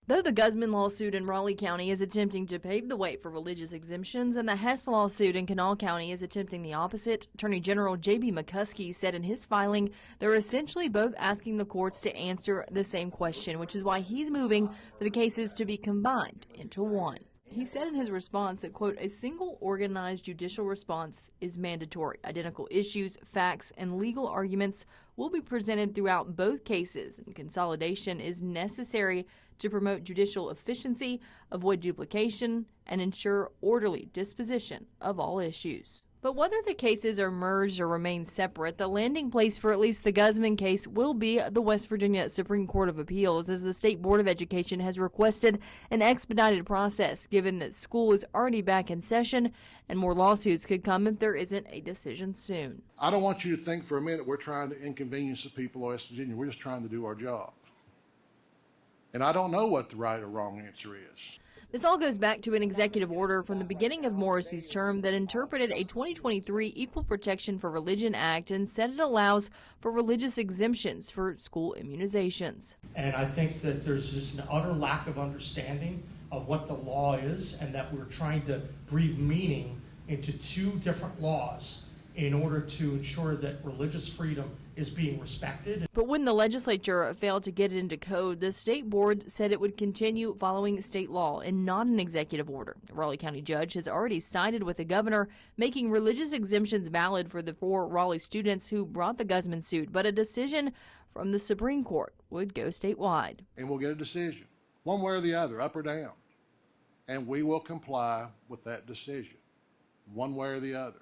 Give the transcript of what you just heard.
Though the Guzman lawsuit in Raleigh County is attempting to pave the way for religious exemptions and the Hess lawsuit in Kanawha County is attempting the opposite, Attorney General J.B. McCuskey said in his filing they're essentially both asking the courts to answer the same question, which is why he's moving for the cases to be combined into one. He said in his response that, quote, a single organized judicial response is mandatory. Identical issues, facts, and legal arguments will be presented throughout both cases, and consolidation is necessary to promote judicial efficiency, avoid duplication, and ensure orderly disposition of all issues. But whether the cases are merged or remain separate, the landing place for at least the Guzman case will be the West Virginia Supreme Court of Appeals, as the State Board of Education has requested an expedited process, given that school is already back in session and more lawsuits could come if there isn't a decision soon. I don't want you to think for a minute we're trying to inconvenience the people of West Virginia. We're just trying to do our job. And I don't know what the right or wrong answer is. This all goes back to an executive order from the beginning of Morrissey's term that interpreted a 2023 Equal Protection for Religion Act and said it allows for religious exemptions for school immunizations. And I think that there's just an utter lack of understanding of what the law is, and that we're trying to breathe meaning into two different laws in order to ensure that religious freedom is being respected. But when the legislature failed to get it into code, the state board said it would continue following state law and not an executive order. The Raleigh County judge has already sided with the governor, making religious exemptions valid for the 4 Raleigh students who brought the Guzman suit, but a decision from the Supreme Court would go statewide. And we'll get a decision, one way or the other, up or down. And we will comply with that decision, one way or the other.